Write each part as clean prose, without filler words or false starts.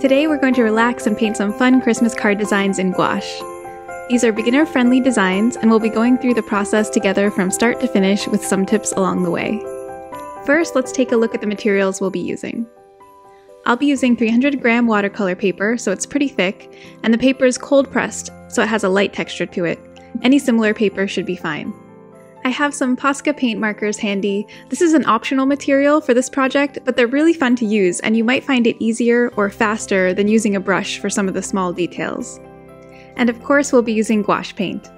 Today we're going to relax and paint some fun Christmas card designs in gouache. These are beginner-friendly designs, and we'll be going through the process together from start to finish with some tips along the way. First, let's take a look at the materials we'll be using. I'll be using 300-gram watercolor paper, so it's pretty thick, and the paper is cold pressed, so it has a light texture to it. Any similar paper should be fine. I have some Posca paint markers handy. This is an optional material for this project, but they're really fun to use, and you might find it easier or faster than using a brush for some of the small details. And of course, we'll be using gouache paint.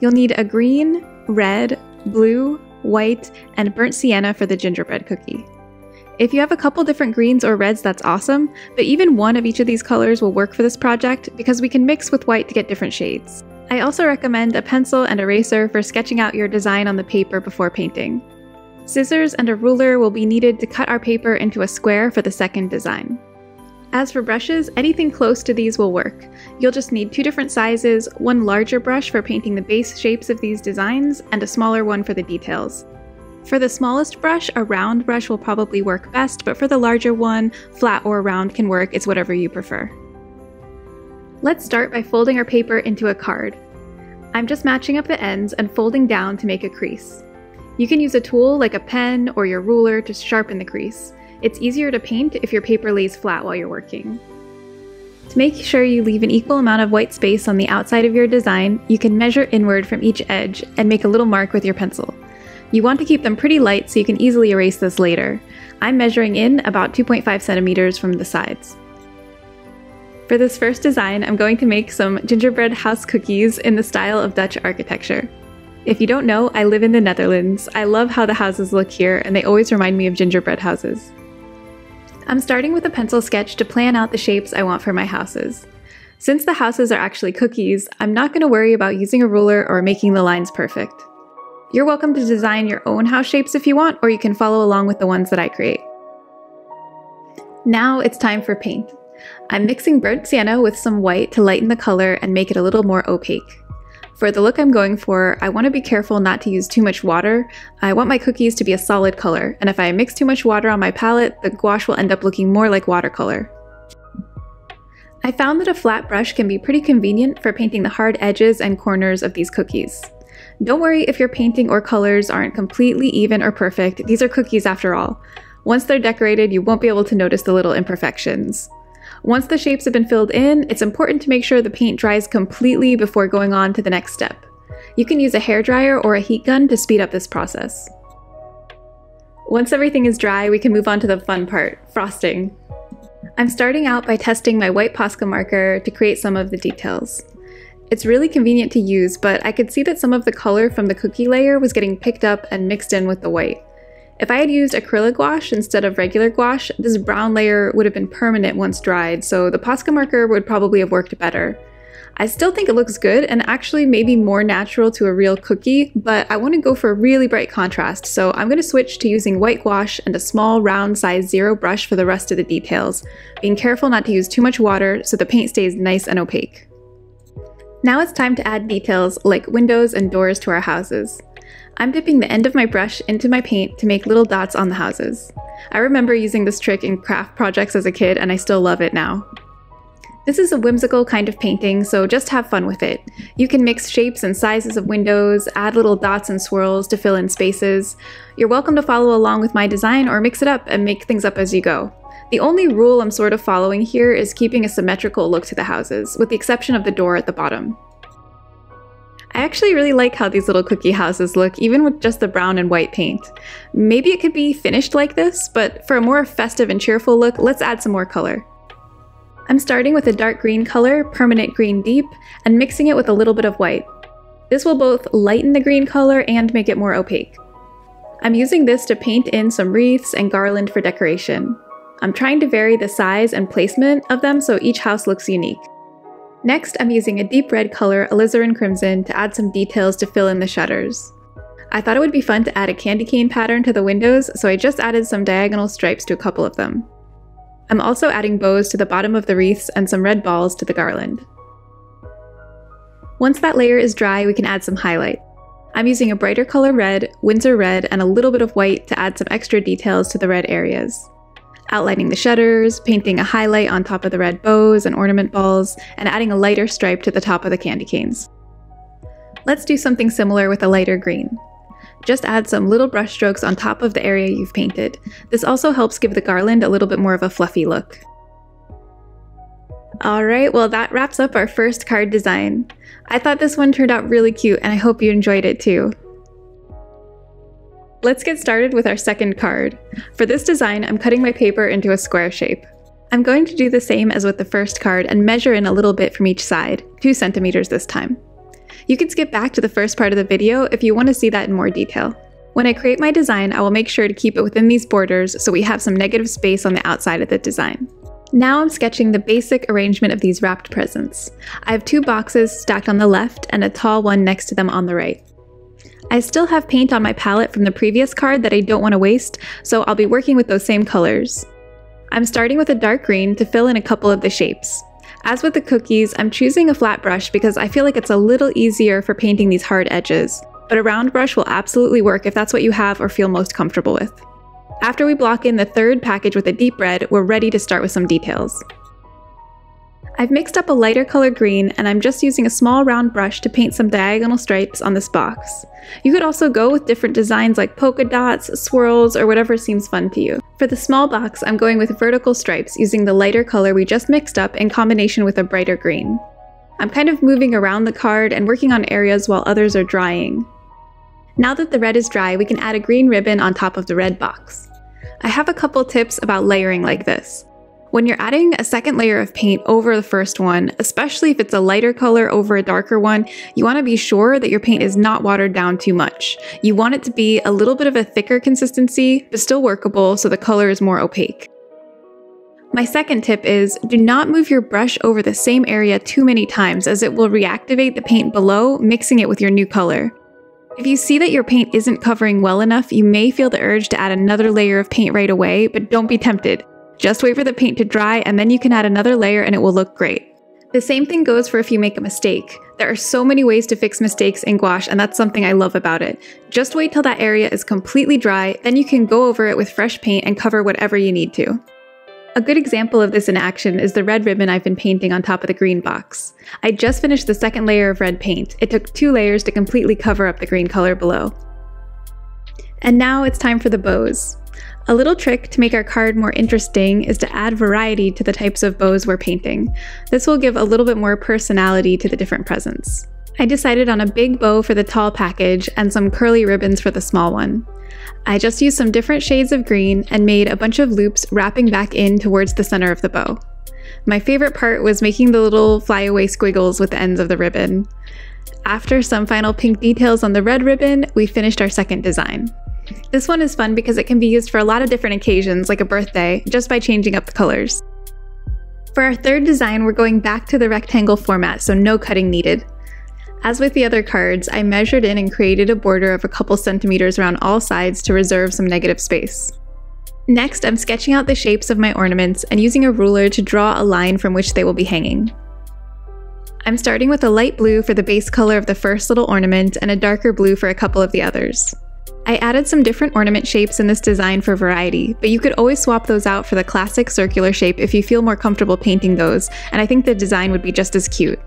You'll need a green, red, blue, white, and burnt sienna for the gingerbread cookie. If you have a couple different greens or reds, that's awesome, but even one of each of these colors will work for this project because we can mix with white to get different shades. I also recommend a pencil and eraser for sketching out your design on the paper before painting. Scissors and a ruler will be needed to cut our paper into a square for the second design. As for brushes, anything close to these will work. You'll just need two different sizes, one larger brush for painting the base shapes of these designs, and a smaller one for the details. For the smallest brush, a round brush will probably work best, but for the larger one, flat or round can work, it's whatever you prefer. Let's start by folding our paper into a card. I'm just matching up the ends and folding down to make a crease. You can use a tool like a pen or your ruler to sharpen the crease. It's easier to paint if your paper lays flat while you're working. To make sure you leave an equal amount of white space on the outside of your design, you can measure inward from each edge and make a little mark with your pencil. You want to keep them pretty light so you can easily erase this later. I'm measuring in about 2.5 centimeters from the sides. For this first design, I'm going to make some gingerbread house cookies in the style of Dutch architecture. If you don't know, I live in the Netherlands. I love how the houses look here, and they always remind me of gingerbread houses. I'm starting with a pencil sketch to plan out the shapes I want for my houses. Since the houses are actually cookies, I'm not going to worry about using a ruler or making the lines perfect. You're welcome to design your own house shapes if you want, or you can follow along with the ones that I create. Now it's time for paint. I'm mixing burnt sienna with some white to lighten the color and make it a little more opaque. For the look I'm going for, I want to be careful not to use too much water. I want my cookies to be a solid color, and if I mix too much water on my palette, the gouache will end up looking more like watercolor. I found that a flat brush can be pretty convenient for painting the hard edges and corners of these cookies. Don't worry if your painting or colors aren't completely even or perfect, these are cookies after all. Once they're decorated, you won't be able to notice the little imperfections. Once the shapes have been filled in, it's important to make sure the paint dries completely before going on to the next step. You can use a hairdryer or a heat gun to speed up this process. Once everything is dry, we can move on to the fun part, frosting. I'm starting out by testing my white Posca marker to create some of the details. It's really convenient to use, but I could see that some of the color from the cookie layer was getting picked up and mixed in with the white. If I had used acrylic gouache instead of regular gouache, this brown layer would have been permanent once dried, so the Posca marker would probably have worked better. I still think it looks good and actually maybe more natural to a real cookie, but I want to go for a really bright contrast, so I'm going to switch to using white gouache and a small round size 0 brush for the rest of the details, being careful not to use too much water so the paint stays nice and opaque. Now it's time to add details like windows and doors to our houses. I'm dipping the end of my brush into my paint to make little dots on the houses. I remember using this trick in craft projects as a kid, and I still love it now. This is a whimsical kind of painting, so just have fun with it. You can mix shapes and sizes of windows, add little dots and swirls to fill in spaces. You're welcome to follow along with my design or mix it up and make things up as you go. The only rule I'm sort of following here is keeping a symmetrical look to the houses, with the exception of the door at the bottom. I actually really like how these little cookie houses look, even with just the brown and white paint. Maybe it could be finished like this, but for a more festive and cheerful look, let's add some more color. I'm starting with a dark green color, permanent green deep, and mixing it with a little bit of white. This will both lighten the green color and make it more opaque. I'm using this to paint in some wreaths and garland for decoration. I'm trying to vary the size and placement of them so each house looks unique. Next, I'm using a deep red color, alizarin crimson, to add some details to fill in the shutters. I thought it would be fun to add a candy cane pattern to the windows, so I just added some diagonal stripes to a couple of them. I'm also adding bows to the bottom of the wreaths and some red balls to the garland. Once that layer is dry, we can add some highlight. I'm using a brighter color red, Windsor red, and a little bit of white to add some extra details to the red areas. outlining the shutters, painting a highlight on top of the red bows and ornament balls, and adding a lighter stripe to the top of the candy canes. Let's do something similar with a lighter green. Just add some little brush strokes on top of the area you've painted. This also helps give the garland a little bit more of a fluffy look. Alright, well that wraps up our first card design. I thought this one turned out really cute and I hope you enjoyed it too. Let's get started with our second card. For this design, I'm cutting my paper into a square shape. I'm going to do the same as with the first card and measure in a little bit from each side, 2 centimeters this time. You can skip back to the first part of the video if you want to see that in more detail. When I create my design, I will make sure to keep it within these borders so we have some negative space on the outside of the design. Now I'm sketching the basic arrangement of these wrapped presents. I have 2 boxes stacked on the left and a tall one next to them on the right. I still have paint on my palette from the previous card that I don't want to waste, so I'll be working with those same colors. I'm starting with a dark green to fill in a couple of the shapes. As with the cookies, I'm choosing a flat brush because I feel like it's a little easier for painting these hard edges, but a round brush will absolutely work if that's what you have or feel most comfortable with. After we block in the third package with a deep red, we're ready to start with some details. I've mixed up a lighter color green and I'm just using a small round brush to paint some diagonal stripes on this box. You could also go with different designs like polka dots, swirls, or whatever seems fun to you. For the small box, I'm going with vertical stripes using the lighter color we just mixed up in combination with a brighter green. I'm kind of moving around the card and working on areas while others are drying. Now that the red is dry, we can add a green ribbon on top of the red box. I have a couple tips about layering like this. When you're adding a second layer of paint over the first one, especially if it's a lighter color over a darker one, you want to be sure that your paint is not watered down too much. You want it to be a little bit of a thicker consistency, but still workable so the color is more opaque. My second tip is, do not move your brush over the same area too many times as it will reactivate the paint below, mixing it with your new color. If you see that your paint isn't covering well enough, you may feel the urge to add another layer of paint right away, but don't be tempted. Just wait for the paint to dry and then you can add another layer and it will look great. The same thing goes for if you make a mistake. There are so many ways to fix mistakes in gouache and that's something I love about it. Just wait till that area is completely dry, then you can go over it with fresh paint and cover whatever you need to. A good example of this in action is the red ribbon I've been painting on top of the green box. I just finished the second layer of red paint. It took 2 layers to completely cover up the green color below. And now it's time for the bows. A little trick to make our card more interesting is to add variety to the types of bows we're painting. This will give a little bit more personality to the different presents. I decided on a big bow for the tall package and some curly ribbons for the small one. I just used some different shades of green and made a bunch of loops wrapping back in towards the center of the bow. My favorite part was making the little flyaway squiggles with the ends of the ribbon. After some final pink details on the red ribbon, we finished our second design. This one is fun because it can be used for a lot of different occasions, like a birthday, just by changing up the colors. For our third design, we're going back to the rectangle format, so no cutting needed. As with the other cards, I measured in and created a border of a couple centimeters around all sides to reserve some negative space. Next, I'm sketching out the shapes of my ornaments and using a ruler to draw a line from which they will be hanging. I'm starting with a light blue for the base color of the first little ornament and a darker blue for a couple of the others. I added some different ornament shapes in this design for variety, but you could always swap those out for the classic circular shape if you feel more comfortable painting those, and I think the design would be just as cute.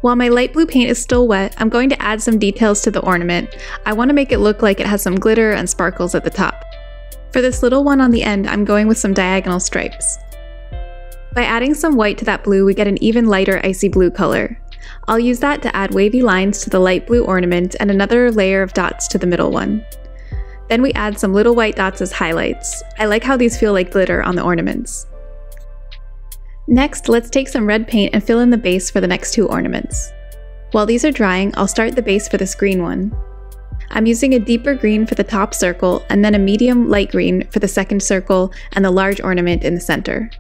While my light blue paint is still wet, I'm going to add some details to the ornament. I want to make it look like it has some glitter and sparkles at the top. For this little one on the end, I'm going with some diagonal stripes. By adding some white to that blue, we get an even lighter icy blue color. I'll use that to add wavy lines to the light blue ornament and another layer of dots to the middle one. Then we add some little white dots as highlights. I like how these feel like glitter on the ornaments. Next, let's take some red paint and fill in the base for the next 2 ornaments. While these are drying, I'll start the base for this green one. I'm using a deeper green for the top circle and then a medium light green for the second circle and the large ornament in the center.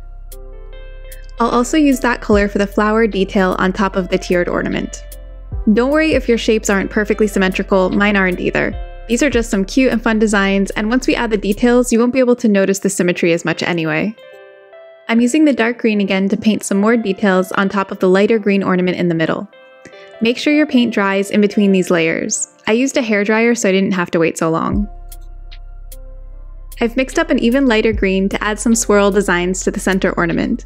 I'll also use that color for the flower detail on top of the tiered ornament. Don't worry if your shapes aren't perfectly symmetrical, mine aren't either. These are just some cute and fun designs, and once we add the details, you won't be able to notice the symmetry as much anyway. I'm using the dark green again to paint some more details on top of the lighter green ornament in the middle. Make sure your paint dries in between these layers. I used a hairdryer so I didn't have to wait so long. I've mixed up an even lighter green to add some swirl designs to the center ornament.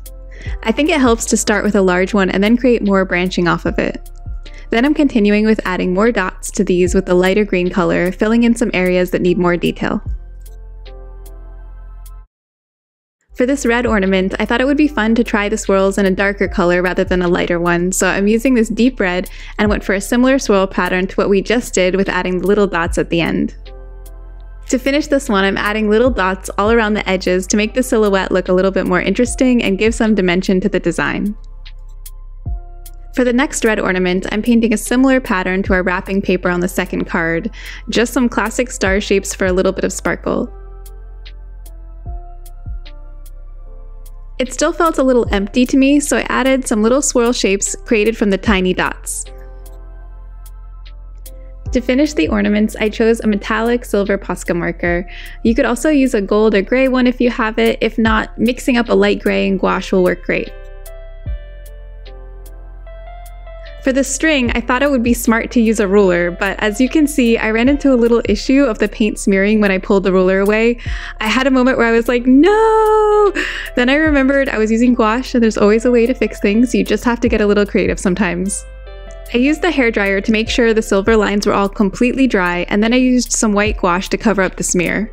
I think it helps to start with a large one and then create more branching off of it. Then I'm continuing with adding more dots to these with the lighter green color, filling in some areas that need more detail. For this red ornament, I thought it would be fun to try the swirls in a darker color rather than a lighter one, so I'm using this deep red and went for a similar swirl pattern to what we just did with adding the little dots at the end. To finish this one, I'm adding little dots all around the edges to make the silhouette look a little bit more interesting and give some dimension to the design. For the next red ornament, I'm painting a similar pattern to our wrapping paper on the second card, just some classic star shapes for a little bit of sparkle. It still felt a little empty to me, so I added some little swirl shapes created from the tiny dots. To finish the ornaments, I chose a metallic silver Posca marker. You could also use a gold or gray one if you have it. If not, mixing up a light gray and gouache will work great. For the string, I thought it would be smart to use a ruler, but as you can see, I ran into a little issue of the paint smearing when I pulled the ruler away. I had a moment where I was like, no! Then I remembered I was using gouache and there's always a way to fix things, you just have to get a little creative sometimes. I used the hairdryer to make sure the silver lines were all completely dry, and then I used some white gouache to cover up the smear.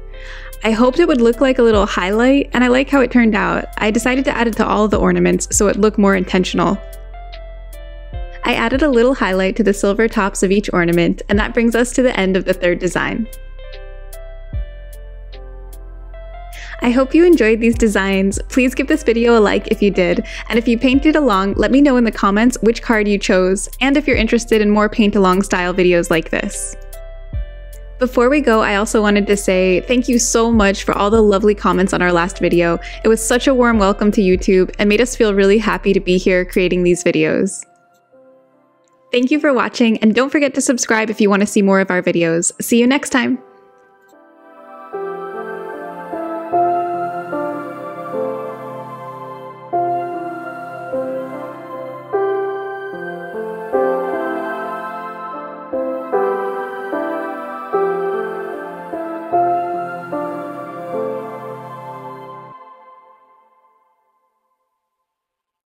I hoped it would look like a little highlight, and I like how it turned out. I decided to add it to all of the ornaments so it looked more intentional. I added a little highlight to the silver tops of each ornament, and that brings us to the end of the third design. I hope you enjoyed these designs. Please give this video a like if you did, and if you painted along, let me know in the comments which card you chose, and if you're interested in more paint-along style videos like this. Before we go, I also wanted to say thank you so much for all the lovely comments on our last video. It was such a warm welcome to YouTube and made us feel really happy to be here creating these videos. Thank you for watching, and don't forget to subscribe if you want to see more of our videos. See you next time!